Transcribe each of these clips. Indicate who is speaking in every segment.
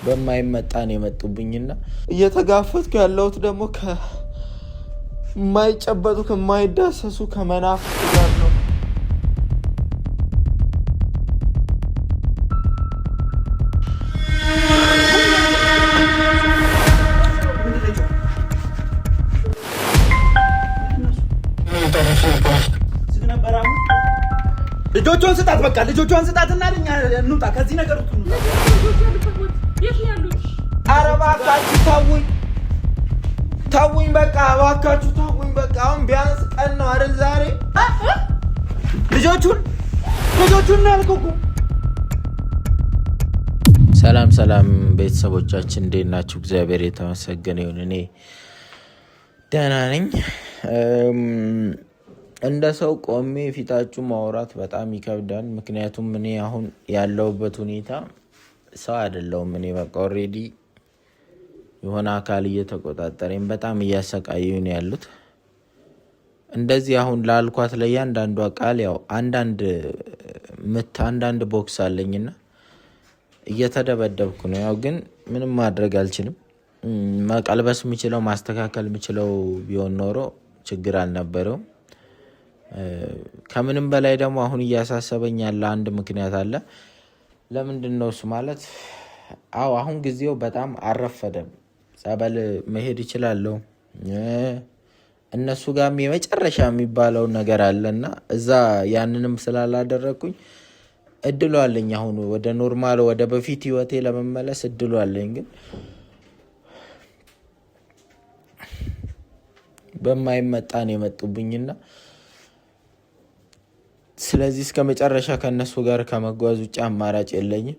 Speaker 1: በማይመጣን የመጡብኝና እየተጋፈጥኩ ያለሁት ደግሞ ከማይጨበጡ ከማይዳሰሱ ከመናፍስት ጋር ነው።
Speaker 2: ልጆቿን ስጣት፣ በቃ ልጆቿን ስጣትና እንውጣ ከዚህ ነገር።
Speaker 1: ኧረ እባካችሁ ተውኝ፣ በቃ እባካችሁ ተውኝ። በቃ አሁን ቢያንስ ቀን ነው አይደል ዛሬ?
Speaker 2: ልጆቹን ነው ያልከው እኮ።
Speaker 1: ሰላም ቤተሰቦቻችን እንዴት ናችሁ? እግዚአብሔር የተመሰገነ ይሁን። እኔ ደህና ነኝ። እንደ ሰው ቆሜ ፊታችሁ ማውራት በጣም ይከብዳል። ምክንያቱም እኔ አሁን ያለሁበት ሁኔታ ሰው አይደለሁም። እኔ በቃ ኦልሬዲ የሆነ አካል እየተቆጣጠረኝ በጣም እያሰቃዩኝ ነው ያሉት። እንደዚህ አሁን ላልኳት ለእያንዳንዷ ቃል ያው አንዳንድ ቦክስ አለኝና እየተደበደብኩ ነው። ያው ግን ምንም ማድረግ አልችልም። መቀልበስ የምችለው ማስተካከል የምችለው ቢሆን ኖሮ ችግር አልነበረውም። ከምንም በላይ ደግሞ አሁን እያሳሰበኝ ያለ አንድ ምክንያት አለ። ለምንድን ነው እሱ ማለት? አሁን ጊዜው በጣም አረፈደም። ጸበል መሄድ ይችላለሁ። እነሱ ጋርም የመጨረሻ የሚባለው ነገር አለና እዛ ያንንም ስላላደረግኩኝ እድሉ አለኝ። አሁን ወደ ኖርማል ወደ በፊት ህይወቴ ለመመለስ እድሉ አለኝ። ግን በማይመጣን የመጡብኝና ስለዚህ እስከ መጨረሻ ከነሱ ጋር ከመጓዝ ውጭ አማራጭ የለኝም።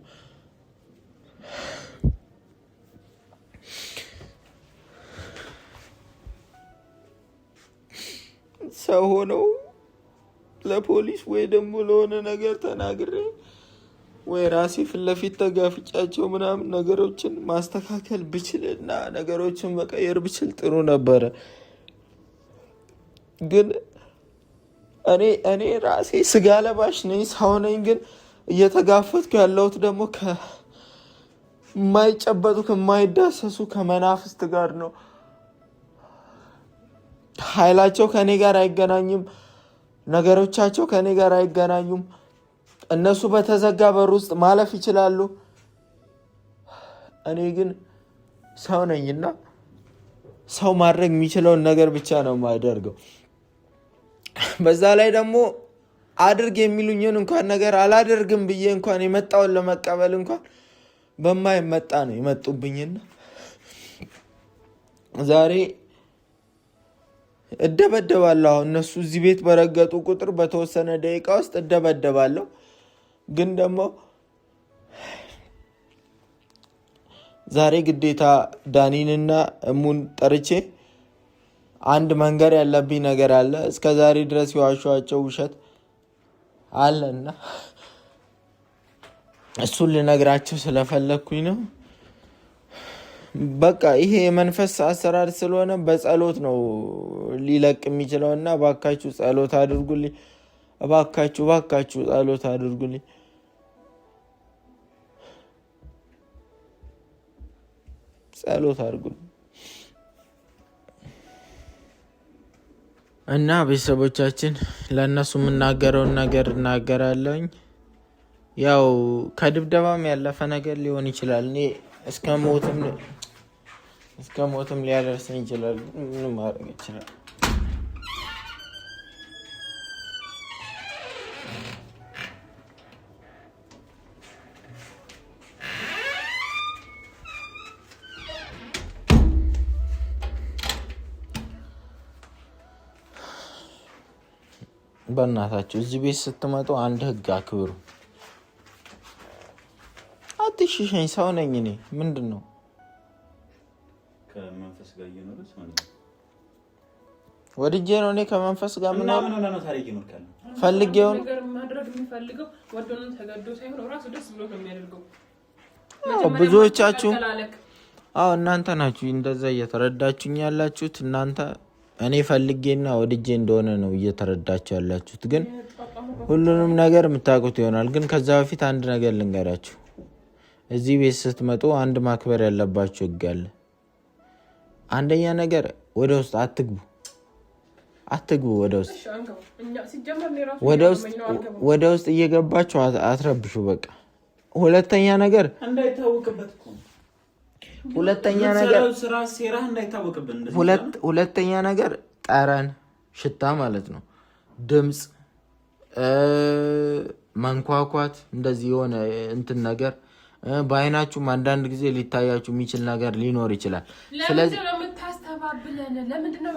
Speaker 1: ሰው ሆነው ለፖሊስ ወይ ደግሞ ለሆነ ነገር ተናግሬ ወይ ራሴ ፊት ለፊት ተጋፍጫቸው ምናምን ነገሮችን ማስተካከል ብችልና ነገሮችን መቀየር ብችል ጥሩ ነበረ። ግን እኔ ራሴ ስጋ ለባሽ ነኝ፣ ሰው ነኝ። ግን እየተጋፈጥኩ ያለሁት ደግሞ ከማይጨበጡ ከማይዳሰሱ ከመናፍስት ጋር ነው። ኃይላቸው ከኔ ጋር አይገናኝም። ነገሮቻቸው ከኔ ጋር አይገናኙም። እነሱ በተዘጋ በር ውስጥ ማለፍ ይችላሉ። እኔ ግን ሰው ነኝና ሰው ማድረግ የሚችለውን ነገር ብቻ ነው የማደርገው። በዛ ላይ ደግሞ አድርግ የሚሉኝን እንኳን ነገር አላደርግም ብዬ እንኳን የመጣውን ለመቀበል እንኳን በማይመጣ ነው የመጡብኝና ዛሬ እደበደባለሁ። እነሱ እዚህ ቤት በረገጡ ቁጥር በተወሰነ ደቂቃ ውስጥ እደበደባለሁ። ግን ደግሞ ዛሬ ግዴታ ዳኒንና እሙን ጠርቼ አንድ መንገር ያለብኝ ነገር አለ። እስከ ዛሬ ድረስ የዋሸኋቸው ውሸት አለና እሱን ልነግራቸው ስለፈለግኩኝ ነው። በቃ ይሄ የመንፈስ አሰራር ስለሆነ በጸሎት ነው ሊለቅ የሚችለውና እባካችሁ ጸሎት አድርጉልኝ። እባካችሁ ጸሎት አድርጉልኝ። ጸሎት አድርጉልኝ። እና ቤተሰቦቻችን ለእነሱ የምናገረውን ነገር እናገራለኝ። ያው ከድብደባም ያለፈ ነገር ሊሆን ይችላል። እኔ እስከ ሞትም ሊያደርሰኝ ይችላል። ምንም ማድረግ ይችላል። በእናታችሁ እዚህ ቤት ስትመጡ አንድ ህግ አክብሩ። አትሽሸኝ፣ ሰው ነኝ እኔ። ምንድን ነው
Speaker 2: ከመንፈስ ጋር እየኖርስ ማለት ነው?
Speaker 1: ወድጄ ነው እኔ ከመንፈስ ጋር
Speaker 2: ምን ነው ታሪክ ይኖርካል።
Speaker 1: ፈልጌው
Speaker 3: ነገር ማድረግ የሚፈልገው ወዶን ተገዶ ሳይሆን ራሱ ደስ ብሎ ከሚያደርገው
Speaker 1: ብዙዎቻችሁ እናንተ ናችሁ እንደዛ እየተረዳችሁኝ ያላችሁት። እናንተ እኔ ፈልጌና ወድጄ እንደሆነ ነው እየተረዳችሁ ያላችሁት። ግን ሁሉንም ነገር የምታውቁት ይሆናል። ግን ከዛ በፊት አንድ ነገር ልንገራችሁ። እዚህ ቤት ስትመጡ አንድ ማክበር ያለባችሁ ህግ አለ። አንደኛ ነገር ወደ ውስጥ አትግቡ። ወደ ውስጥ እየገባችሁ አትረብሹ። በቃ ሁለተኛ ነገር
Speaker 2: እንዳይታወቅበት እኮ
Speaker 1: ሁለተኛ ነገር ጠረን፣ ሽታ ማለት ነው። ድምፅ፣ መንኳኳት፣ እንደዚህ የሆነ እንትን ነገር በአይናችሁም አንዳንድ ጊዜ ሊታያችሁ የሚችል ነገር ሊኖር ይችላል። ስለዚህ
Speaker 3: ለምንድነው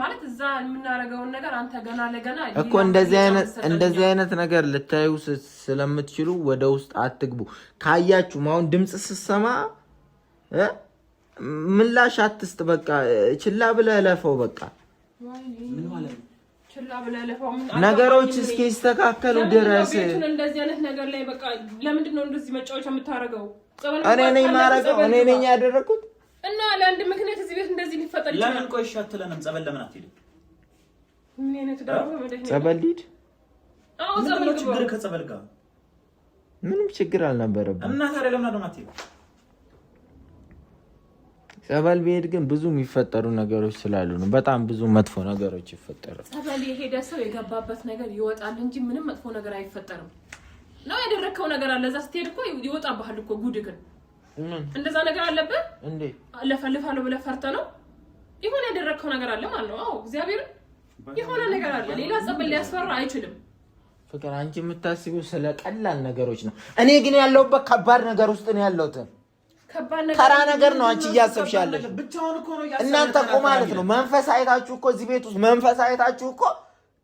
Speaker 3: ማለት እዛ የምናደርገውን ነገር አንተ ገና ለገና
Speaker 1: እኮ እንደዚህ አይነት ነገር ልታዩ ስለምትችሉ ወደ ውስጥ አትግቡ። ካያችሁ አሁን ድምፅ ስትሰማ ምላሽ አትስጥ። በቃ ችላ ብለህ ለፈው። በቃ
Speaker 2: ምን ማለት ነው?
Speaker 3: ችላ ብለህ ለፈው።
Speaker 1: ነገሮች እስኪስተካከሉ ድረስ
Speaker 3: እንደዚህ አይነት ነገር ላይ በቃ ለምንድን ነው እንደዚህ መጫወቻ የምታረገው?
Speaker 1: እኔ ነኝ ያደረኩት
Speaker 3: እና ለአንድ ምክንያት እዚህ ቤት እንደዚህ ሊፈጠር ይችላል።
Speaker 2: ለምን ቆይሽ አትለንም? ጸበል ለምን አትሄድም?
Speaker 3: ምን አይነት ዳሩ መደህ
Speaker 1: ጸበል ሂድ።
Speaker 3: አዎ ጸበል
Speaker 2: ችግር ከጸበል ጋር
Speaker 1: ምንም ችግር አልነበረብም።
Speaker 2: እና ታዲያ ለምን አትሄድም?
Speaker 1: ጸበል ቤት ግን ብዙ የሚፈጠሩ ነገሮች ስላሉ ነው። በጣም ብዙ መጥፎ ነገሮች ይፈጠራሉ።
Speaker 3: ጸበል የሄደ ሰው የገባበት ነገር ይወጣል እንጂ ምንም መጥፎ ነገር አይፈጠርም። ነው ያደረከው ነገር አለ። እዛ ስትሄድ እኮ ይወጣብሃል እኮ ጉድክን። እንደዛ ነገር አለበት
Speaker 1: እንዴ?
Speaker 3: ለፈልፋለሁ ብለህ ፈርተህ ነው? ይሆነ ያደረከው ነገር አለ ማለት ነው። አዎ እግዚአብሔር ይሆነ ነገር አለ። ሌላ ጸበል ሊያስፈራ አይችልም።
Speaker 1: ፍቅር፣ አንቺ የምታስቢው ስለ ቀላል ነገሮች ነው። እኔ ግን ያለሁበት ከባድ ነገር ውስጥ ነው ያለሁት። ተራ ነገር ነው አንቺ እያሰብሽ ያለሽ። እናንተ እኮ ማለት ነው መንፈስ አይታችሁ እኮ እዚህ ቤት ውስጥ መንፈስ አይታችሁ እኮ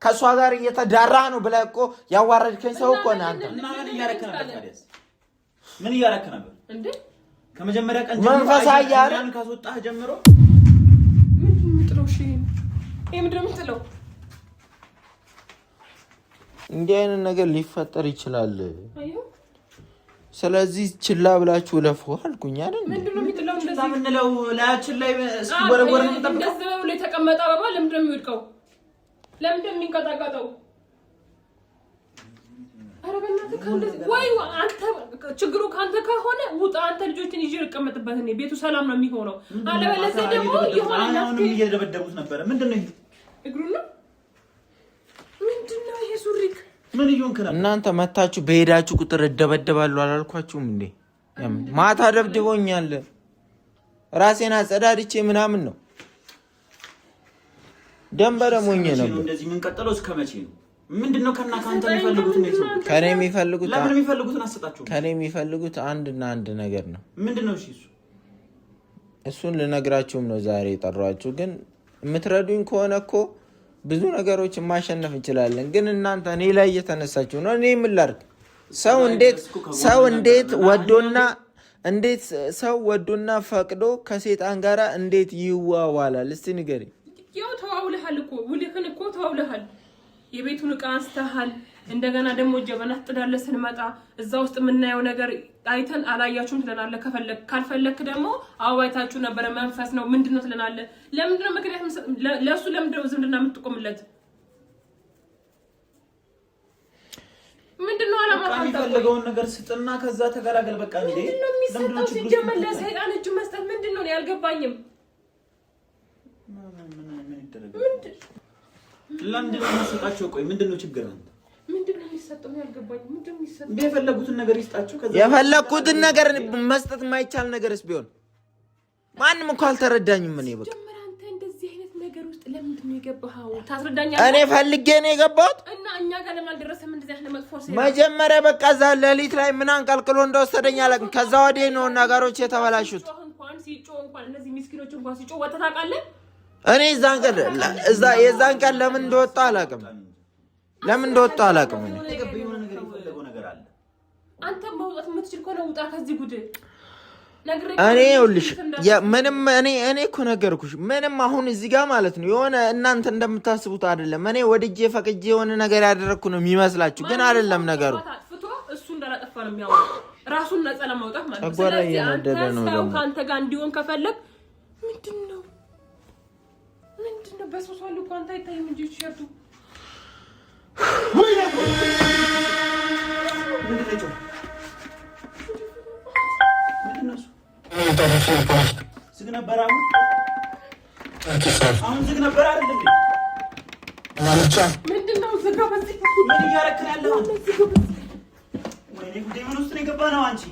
Speaker 1: ከሷ ጋር እየተዳራ ነው ብለህ እኮ ያዋረድከኝ ሰው እኮ ነው አንተ።
Speaker 2: እና ምን እያረክ ነበር ታዲያስ? ምን እያረክ ነበር እንዴ? ከመጀመሪያ ቀን
Speaker 1: መንፈስ አያረን
Speaker 2: ካስወጣህ ጀምሮ
Speaker 3: ምንድን ነው የምትለው? እሺ ይሄ ምንድን ነው የምትለው?
Speaker 1: እንዲህ አይነት ነገር ሊፈጠር ይችላል። ስለዚህ ችላ ብላችሁ ለፉ አልኩኝ አይደል?
Speaker 3: ምንድነው የሚጥለው? እንደዚህ
Speaker 2: ምንለው ላያችን ላይ እስኪወረወር ነው ተጠብቀው።
Speaker 3: እንደዚህ ነው የተቀመጠ አበባ ለምንድን ነው የሚወድቀው? ለምንድን ነው የሚንቀጣቀጠው? ኧረ በእናትህ ከእንደዚህ ወይ አንተ ችግሩ ካንተ ከሆነ ውጣ። አንተ ልጆችን ይዤ ልቀመጥበት እኔ ቤቱ ሰላም ነው የሚሆነው። አለበለዚያ ደግሞ የሆነ
Speaker 2: አሁን እየደበደቡት ነበር። ምንድነው ይሄ?
Speaker 3: እግሩን ነው ምንድነው ይሄ? ሱሪክ
Speaker 2: ምን ይሆንከ?
Speaker 1: እናንተ መታችሁ በሄዳችሁ ቁጥር እደበደባለሁ አላልኳችሁም እንዴ? ማታ ደብድቦኛል። ራሴን አጸዳድቼ ምናምን ነው ደንበረሞኝ ነበር።
Speaker 2: እንደዚህ ምን ቀጠለው? እስከ መቼ ነው? ምንድነው ከናካንተ የሚፈልጉት ነው?
Speaker 1: ከኔ የሚፈልጉት
Speaker 2: ለምን የሚፈልጉትን አሰጣችሁ?
Speaker 1: ከኔ የሚፈልጉት አንድና አንድ ነገር ነው።
Speaker 2: ምንድነው? እሺ
Speaker 1: እሱን ልነግራችሁም ነው ዛሬ የጠራችሁ። ግን የምትረዱኝ ከሆነ እኮ ብዙ ነገሮች ማሸነፍ እንችላለን። ግን እናንተ እኔ ላይ እየተነሳችሁ ነው። እኔ ምን ላድርግ? ሰው ወዶና ፈቅዶ ከሴጣን ጋራ እንዴት ይዋዋላል? እስቲ ንገሪኝ።
Speaker 3: ያው ተዋውለሃል እኮ ውልህን እኮ ተዋውለሃል። የቤቱን ዕቃ አንስተሃል። እንደገና ደግሞ ጀበና ጥዳለህ። ስንመጣ እዛ ውስጥ የምናየው ነገር አይተን አላያችሁም ትለናለህ። ካልፈለክ ደግሞ አዋይታችሁ ነበረ መንፈስ ነው ምንድነው ትለናለህ። ለምንድነው ምክንያት ለሱ ለምንድነው ዝምድና የምትቆምለት? ምንድነው አላማው?
Speaker 2: የሚፈልገውን ነገር ስጥና ከዛ ተገላገል። በቃ እንዴ
Speaker 3: ምንድነው የሚሰጠው? ሲጀመር ለሰይጣን እጅ መስጠት ምንድነው? ነው ያልገባኝም።
Speaker 2: ለምንድን ነው የምትሰጣቸው? ቆይ ምንድነው ችግር? አንተ
Speaker 3: ምንድነው የሚሰጠው? ያልገባኝም። ምንድነው የሚሰጠው?
Speaker 2: የፈለጉትን ነገር ይስጣቸው። ከዛ
Speaker 1: የፈለኩትን ነገር መስጠት የማይቻል ነገርስ ቢሆን ማንም እኮ አልተረዳኝም። እኔ በቃ
Speaker 3: አንተ እንደዚህ አይነት ነገር ውስጥ ለምንድን ነው የገባኸው? ታስረዳኛለህ?
Speaker 1: እኔ ፈልጌ ነው የገባሁት
Speaker 3: እና እኛ ጋር ለምን አልደረሰም? እንደዚህ አይነት መጥፎ ሴራ
Speaker 1: መጀመሪያ በቃ እዛ ሌሊት ላይ ምን አንቀልቅሎ እንደወሰደኝ አላውቅም። ከዛ ወዲህ ነው ነገሮች የተበላሹት።
Speaker 3: እንኳን እነዚህ ምስኪኖች እንኳን ሲጮህ ወጥተህ ታውቃለህ?
Speaker 1: እኔ የዛን ቀን ለምን እንደወጣ አላውቅም።
Speaker 3: አንተ መውጣት የምትችል ከሆነ ውጣ ከዚህ ጉድ።
Speaker 1: እኔ ይኸውልሽ ምንም እኔ እኮ ነገርኩሽ። ምንም አሁን እዚህ ጋር ማለት ነው የሆነ እናንተ እንደምታስቡት አይደለም። እኔ ወድጄ ፈቅጄ የሆነ ነገር ያደረኩ ነው የሚመስላችሁ፣ ግን አይደለም ነገሩ።
Speaker 3: እሱ እንዳላጠፋ ነው የሚያወራው ራሱን ነፃ ለማውጣት ማለት ነው። ስለዚህ አንተ ሰው ካንተ ጋር እንዲሆን ከፈለግ ምንድነው በሶስት አሉ ኳንታ አይታይም እንጂ ቲሸርቱ
Speaker 2: ዝግ ነበር አሁን ዝግ ነበር አይደል እንዴ
Speaker 3: ምንድነው ዝጋ በዚህ
Speaker 2: ምን እያረክ ነው ያለው ወይኔ ጉዴ ምን ውስጥ ነው የገባነው አንቺ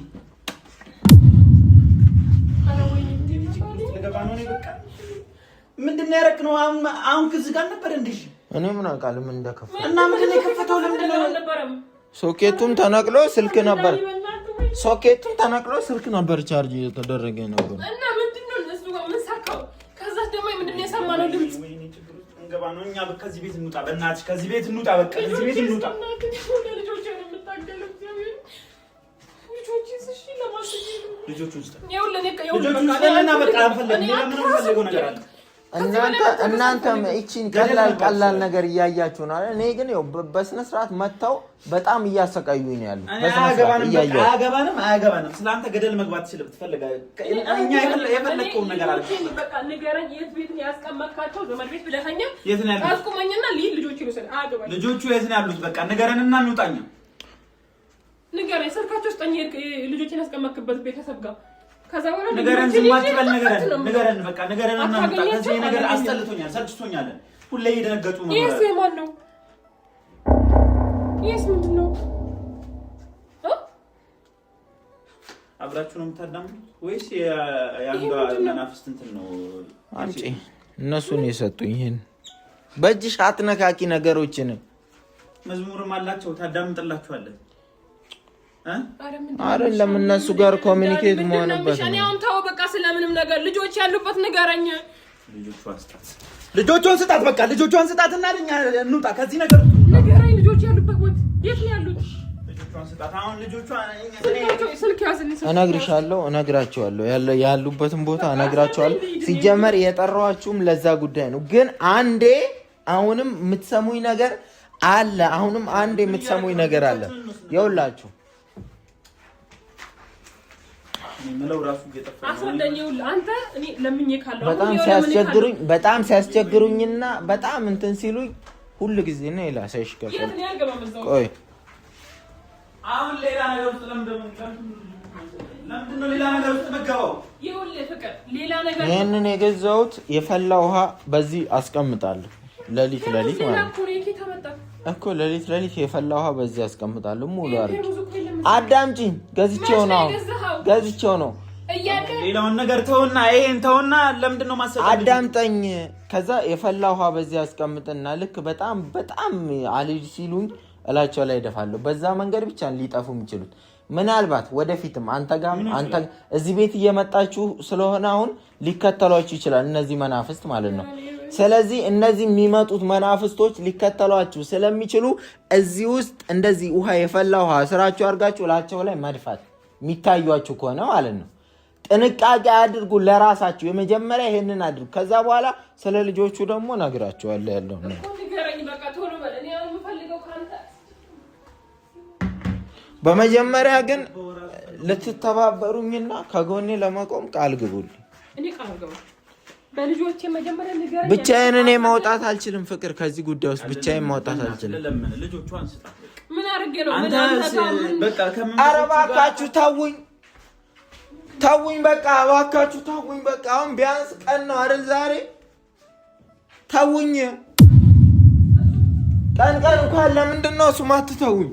Speaker 2: ምንድነው ያረክነው አሁን ዝግ ነበር እንዴ
Speaker 1: እኔ ምን አውቃለሁ ምን እንደከፈተ
Speaker 2: እና ምንድነው የከፈተው ለምንድነው
Speaker 1: ሶኬቱም ተነቅሎ ስልክ ነበር ሶኬቱም ተነቅሎ ስልክ ነበር ቻርጅ እየተደረገ ነበር
Speaker 3: እና ምንድነው እሱ ጋር ምን ሳካው ከዛ ደግሞ ምንድነው የሰማነው ድምጽ
Speaker 2: እንገባ ነው እኛ ከዚህ ቤት እንውጣ በእናትሽ ከዚህ ቤት እንውጣ በቃ ከዚህ ቤት እንውጣ
Speaker 3: ልጆች ነው የምታገለው ልጆች ውስጥ
Speaker 1: እናንተም እቺን ቀላል ነገር እያያችሁ ነው። እኔ ግን ያው በስነ ስርዓት መጣው በጣም እያሰቃዩኝ ነው ያሉት።
Speaker 2: አያገባንም ስለአንተ ገደል መግባት ትችል ብትፈልጋ እኛ የፈለከው ነገር አለ።
Speaker 3: በቃ ንገረኝ፣ የት ቤት ነው ያስቀመጥካቸው? ዘመድ ቤት ብለኸኛ አስቁመኝና ልጆቹ ይወሰድ። አያገባኝ ልጆቹ የት ነው ያሉት? በቃ ንገረንና እንውጣኛ። ንገረኝ፣ ስልካቸው ውስጥ ልጆችን ያስቀመጥክበት ቤተሰብ ጋር ከዛ ወራ ንገረን። ዝም አትበል፣ ንገረን በቃ ንገረንና እንውጣ። ከዚህ ነገር አስጠልቶኛል፣ ሰልችቶኛል። ሁሌ እየደነገጡ ነው። ይሄስ ማን ነው? ይሄስ ምንድን ነው? አብራችሁ ነው የምታዳምጡት ወይስ ያንጋ መናፍስት እንትን ነው?
Speaker 1: አንቺ እነሱን የሰጡኝ ይሄን በእጅሽ አትነካኪ ነገሮችን።
Speaker 2: መዝሙርም አላቸው ታዳምጥላችኋለህ።
Speaker 1: አይደለም እነሱ ጋር ኮሚኒኬት መሆንበት ነው።
Speaker 3: እኔ አሁን ተው በቃ ስለምንም ነገር ልጆች ያሉበት ንገረኝ።
Speaker 2: ልጆቿን ስጣት በቃ ልጆቿን ስጣትና ለኛ እንውጣ ከዚህ ነገር።
Speaker 3: ንገረኝ፣ ልጆች ያሉበት ቦታ የት ነው ያሉት?
Speaker 2: ልጆቿን ስጣት። አሁን ልጆቿን
Speaker 3: ስልክ ያዝልኝ።
Speaker 1: እነግራቸዋለሁ ያሉበትን ቦታ እነግራቸዋለሁ። ሲጀመር የጠራኋችሁም ለዛ ጉዳይ ነው። ግን አንዴ አሁንም የምትሰሙኝ ነገር አለ። አሁንም አንዴ የምትሰሙኝ ነገር አለ። ይኸውላችሁ በጣም ሲያስቸግሩኝና በጣም እንትን ሲሉኝ ሁሉ ጊዜ ነው ይላሰሽ ከፈል ቆይ
Speaker 2: አሁን ሌላ ነገር ውስጥ ለምንድነው ሌላ ነገር ውስጥ መገባው?
Speaker 1: ይሄንን የገዛሁት የፈላ ውሃ በዚህ አስቀምጣለሁ። ለሊት ማለት እኮ ለሊት የፈላ ውሃ በዚህ አስቀምጣለሁ። ሙሉ አድርጊ አዳምጪኝ። ገዝቼው ነው
Speaker 2: ሌላውን ነገር ተውና ይሄን ተውና ለምንድነው ማሰብ
Speaker 1: አዳምጠኝ። ከዛ የፈላ ውሃ በዚህ አስቀምጥና ልክ በጣም አልጅ ሲሉኝ እላቸው ላይ ደፋለሁ። በዛ መንገድ ብቻ ሊጠፉ የሚችሉት ምናልባት ወደፊትም አንተ እዚህ ቤት እየመጣችሁ ስለሆነ አሁን ሊከተሏችሁ ይችላል እነዚህ መናፍስት ማለት ነው። ስለዚህ እነዚህ የሚመጡት መናፍስቶች ሊከተሏችሁ ስለሚችሉ እዚህ ውስጥ እንደዚህ ውሃ የፈላ ውሃ ስራችሁ አድርጋችሁ እላቸው ላይ መድፋት የሚታዩአችሁ ከሆነ ማለት ነው። ጥንቃቄ አድርጉ ለራሳችሁ። የመጀመሪያ ይሄንን አድርጉ። ከዛ በኋላ ስለ ልጆቹ ደግሞ ነግራችኋለሁ ያለው ነው። በመጀመሪያ ግን ልትተባበሩኝና ከጎኔ ለመቆም ቃል ግቡልኝ።
Speaker 3: እኔ ቃል ገባ በልጆቼ መጀመሪያ ንገረኝ።
Speaker 1: ብቻዬን እኔ ማውጣት አልችልም። ፍቅር ከዚህ ጉዳይ ውስጥ ብቻዬን ማውጣት አልችልም።
Speaker 2: ልጆቿን ስጣት።
Speaker 3: ምን አድርጌ ነው?
Speaker 2: በቃ
Speaker 1: ኧረ እባካችሁ ተውኝ። በቃ እባካችሁ ተውኝ። በቃ አሁን ቢያንስ ቀን ነው አይደል ዛሬ? ተውኝ። ቀን እንኳን ለምንድን ነው እሱማ አትተውኝ?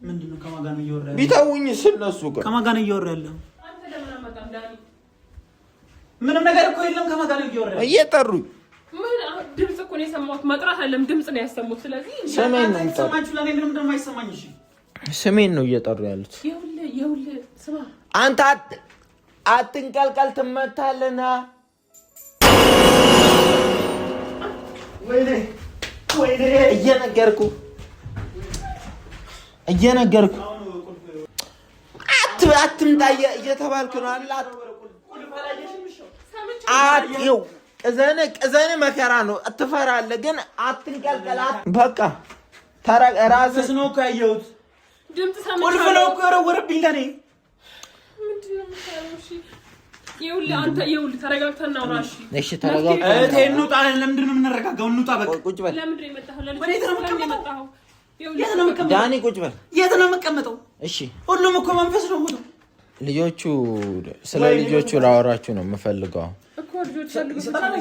Speaker 2: ምንድነው ከማን ጋር ነው እያወራህ?
Speaker 1: ቢተውኝ ስለሱ ጋር
Speaker 2: ከማን ጋር ነው እያወራህ ያለው? አንተ ለምን አመጣም ዳኒ? ምንም ነገር እኮ የለም። ከማን ጋር ነው እያወራህ?
Speaker 1: እየጠሩኝ
Speaker 3: ምን ድምጽ እኮ ነው የሰማሁት። መጥራት አይደለም ድምጽ ነው ያሰሙት። ስለዚህ
Speaker 1: ስሜን ነው
Speaker 2: ሰማችሁ። ለኔ ምንም ደግሞ አይሰማኝ። እሺ
Speaker 1: ስሜን ነው እየጠሩ ያሉት።
Speaker 3: ይኸውልህ ስማ፣
Speaker 1: አንተ አትንቀልቀል ትመታለና።
Speaker 2: ወይኔ
Speaker 1: እየነገርኩ አትምጣ እየተባልክ ነው አላት። አጥው ቅዘን መከራ ነው። ትፈራለህ ግን አትንቀልቀላት። በቃ ራስህ
Speaker 2: ነው ካየሁት
Speaker 3: ድምጽ ሰምቼ
Speaker 2: ቁልፍ ነው እኮ የወረወረብኝ ለኔ።
Speaker 3: ምንድነው የምታየው? ይኸውልህ ተረጋግተን እናውራ።
Speaker 1: እሺ ተረጋግተን
Speaker 2: እንውጣ። ለምንድን ነው የምንረጋጋው? እንውጣ በቃ።
Speaker 1: ቁጭ በል።
Speaker 3: ለምንድን ነው የመጣኸው?
Speaker 1: ዳኒ ቁጭ በል።
Speaker 2: የት ነው የምቀመጠው?
Speaker 1: እሺ
Speaker 2: ሁሉም እኮ መንፈስ ነው ሞቶ።
Speaker 1: ልጆቹ ስለ ልጆቹ ላወራችሁ ነው የምፈልገው
Speaker 3: እኮ ልጆቹ ሰጠናል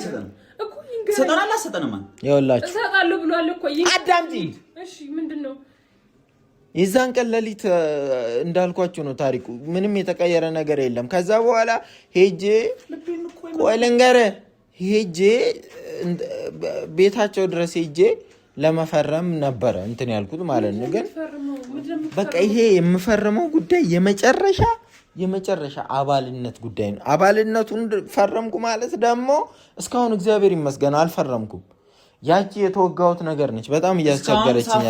Speaker 3: እኮ
Speaker 2: ሰጠናል አሰጠናማ
Speaker 1: ይኸውላችሁ
Speaker 3: እሰጣለሁ ብሏል እኮ
Speaker 1: አዳምጪ።
Speaker 3: እሺ ምንድነው?
Speaker 1: የዛን ቀን ሌሊት እንዳልኳችሁ ነው ታሪኩ። ምንም የተቀየረ ነገር የለም። ከዛ በኋላ ሄጄ ቆይ ልንገርህ ሄጄ ቤታቸው ድረስ ሄጄ ለመፈረም ነበረ እንትን ያልኩት ማለት ነው። ግን በቃ ይሄ የምፈርመው ጉዳይ የመጨረሻ አባልነት ጉዳይ ነው። አባልነቱን ፈረምኩ ማለት ደግሞ እስካሁን እግዚአብሔር ይመስገን አልፈረምኩም። ያቺ የተወጋሁት ነገር ነች። በጣም እያስቸገረችኝ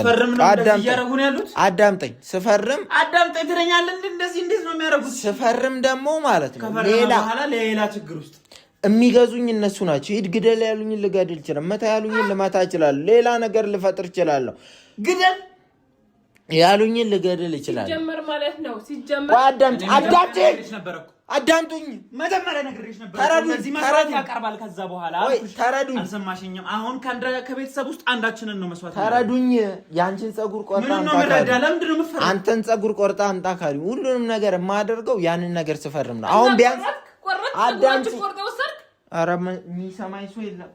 Speaker 1: አዳምጠኝ። ስፈርም
Speaker 2: አዳምጠኝ ትለኛለህ። እንደዚህ እንዴት ነው የሚያደርጉት?
Speaker 1: ስፈርም ደግሞ ማለት ነው
Speaker 2: ሌላ ችግር ውስጥ
Speaker 1: የሚገዙኝ እነሱ ናቸው። ሂድ ግደል ያሉኝን ልገድል እችላለሁ። መታ ያሉኝን ልመታ እችላለሁ። ሌላ ነገር ልፈጥር እችላለሁ።
Speaker 2: ግደል
Speaker 1: ያሉኝን ልገድል እችላለሁ።
Speaker 3: ሲጀመር ማለት ነው ሲጀመር
Speaker 1: አዳምጡኝ።
Speaker 2: መጀመሪያ ነግሬሽ ነበር። እዚህ መስዋዕት ያቀርባል። ከዛ በኋላ
Speaker 1: ተረዱኝ።
Speaker 2: አልሰማሽኝም? አሁን ከቤተሰብ ውስጥ አንዳችንን ነው መስዋዕት።
Speaker 1: ተረዱኝ። ያንቺን ጸጉር ቆርጣ አንተን ጸጉር ቆርጣ አምጣ ካሉኝ ሁሉንም ነገር የማደርገው ያንን ነገር ስፈርም ነው። አሁን ቢያንስ አዳምጪ። ኧረ የሚሰማኝ ሰው የለም።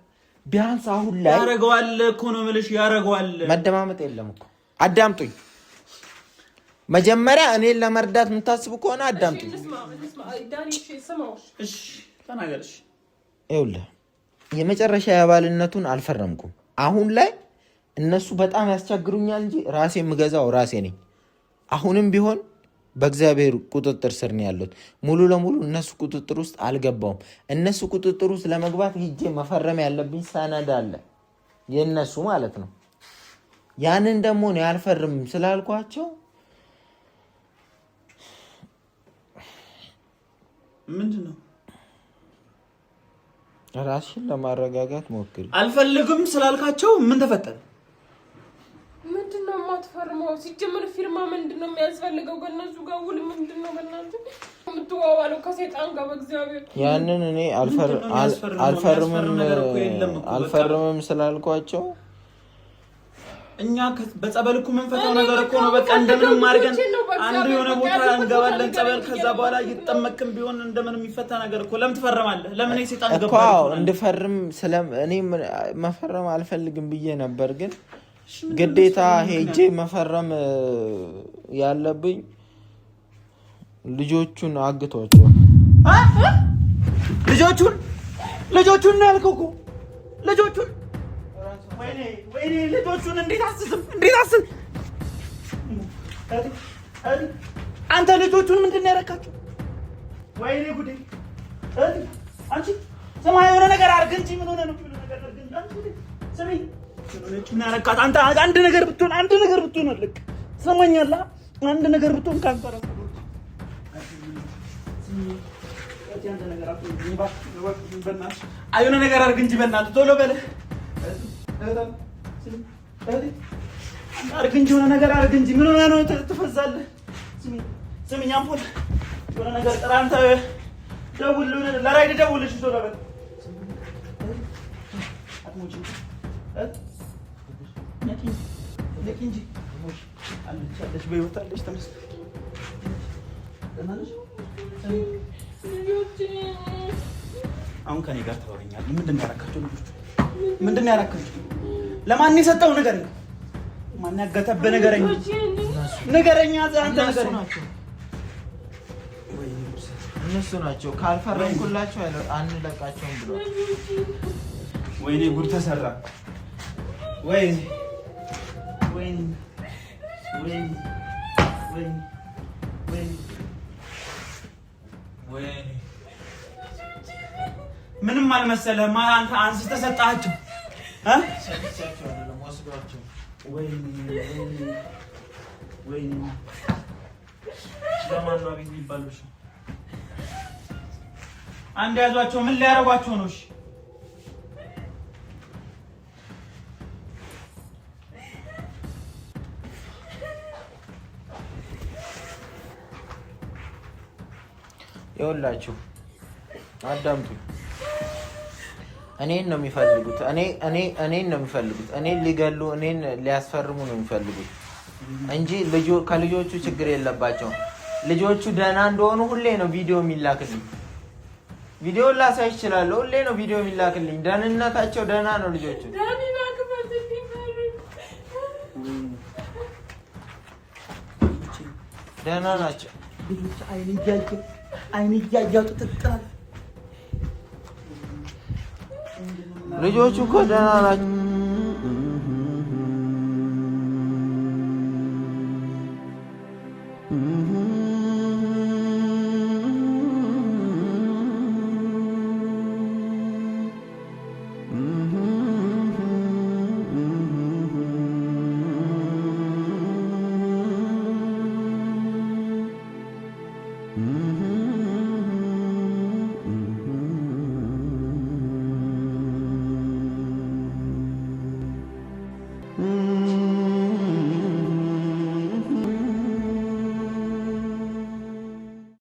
Speaker 1: ቢያንስ አሁን ላይ
Speaker 2: ያረጋዋል እኮ ነው የምልሽ። ያረጋዋል።
Speaker 1: መደማመጥ የለም እኮ። አዳምጡኝ። መጀመሪያ እኔን ለመርዳት የምታስቡ ከሆነ አዳምጡኝ።
Speaker 2: እሺ ተናገርሽ።
Speaker 1: ይኸውልህ የመጨረሻ የአባልነቱን አልፈረምኩም። አሁን ላይ እነሱ በጣም ያስቸግሩኛል እንጂ ራሴ የምገዛው ራሴ ነኝ። አሁንም ቢሆን በእግዚአብሔር ቁጥጥር ስር ነው ያሉት። ሙሉ ለሙሉ እነሱ ቁጥጥር ውስጥ አልገባውም። እነሱ ቁጥጥር ውስጥ ለመግባት ሄጄ መፈረም ያለብኝ ሰነድ አለ፣ የእነሱ ማለት ነው። ያንን ደግሞ ነው ያልፈርምም ስላልኳቸው
Speaker 2: ምንድነው
Speaker 1: ራስሽን ለማረጋጋት ሞክሪ።
Speaker 2: አልፈልግም ስላልካቸው ምን ተፈጠረ?
Speaker 3: ምንድነው የማትፈርመው? ሲጀምር ፊርማ ምንድነው የሚያስፈልገው? ከነሱ ጋር ውል ምንድነው? በእናንተ የምትዋዋለው ከሰይጣን ጋር በእግዚአብሔር።
Speaker 1: ያንን እኔ አልፈርምም ስላልኳቸው
Speaker 2: እኛ በጸበል እኮ መንፈታው ነገር እኮ ነው። በቃ እንደምንም አድርገን አንዱ የሆነ ቦታ እንገባለን ጸበል። ከዛ በኋላ እየተጠመቅም ቢሆን እንደምንም የሚፈታ ነገር እኮ። ለምን ትፈርማለህ? ለምን ሰይጣን ገባ
Speaker 1: እኮ እንድፈርም እኔ መፈረም አልፈልግም ብዬ ነበር። ግን ግዴታ ሄጄ መፈረም ያለብኝ ልጆቹን አግቷቸው። ልጆቹን ነው ያልከው እኮ ልጆቹን። ወይኔ ልጆቹን እንዴት አስብ አንተ ልጆቹን ምንድን ነው ያደረካቸው? ወይኔ ጉዴ! አንቺ ስማ፣ የሆነ ነገር አድርግ እንጂ ምን ሆነ ነው? ስሚ፣ ምን ያረካት አንተ? አንድ ነገር ብትሆን ልክ ሰማኛላ። አንድ ነገር ብትሆን ካንተራ የሆነ ነገር አድርግ እንጂ በእናትህ ቶሎ በለ አድርግ እንጂ የሆነ ነገር አድርግ እንጂ። ምን ሆነህ ነው ትፈዛለህ? ስሚኝ አምፖል የሆነ ነገር ጥራ አንተ። ደውል፣ ለራይድ ደውልሽ ቶሎ በል። አትሞጪ ነቂ እንጂ አለች በሕይወት አለች። ተመስገን። አሁን ከኔ ጋር ታወሪኛለህ። ምንድን ነው ያደረካቸው ልጆቹ? ምንድን ነው ያደረካቸው? ለማን የሰጠው ነገር ነው? ማን ያጋተበ ነገረኛ? አንተ ነገር ናቸው። እነሱ ናቸው። ካልፈረምኩላቸው አንለቃቸውም ብሎ።
Speaker 2: ወይኔ ጉድ ተሰራ። ወይኔ ምንም አልመሰለህም። አንተ አንስተህ ሰጣቸው። ወይኔ ለማን ነው ቤት የሚባለው? እሺ አንድ ያዟቸው። ምን ሊያረጓቸው ነው? እሺ
Speaker 1: ይኸውላችሁ አዳምጡ። እኔን ነው የሚፈልጉት። እኔን ነው የሚፈልጉት። እኔን ሊገሉ፣ እኔን ሊያስፈርሙ ነው የሚፈልጉት። እንጂ ከልጆቹ ችግር የለባቸውም። ልጆቹ ደህና እንደሆኑ ሁሌ ነው ቪዲዮ የሚላክልኝ። ቪዲዮ ላሳይ እችላለሁ። ሁሌ ነው ቪዲዮ የሚላክልኝ። ደህንነታቸው ደህና ነው ልጆቹ። ደህና ናቸው።
Speaker 2: አይኔ እያያጡ ትጥቃል።
Speaker 1: ልጆቹ እኮ ደህና ናቸው።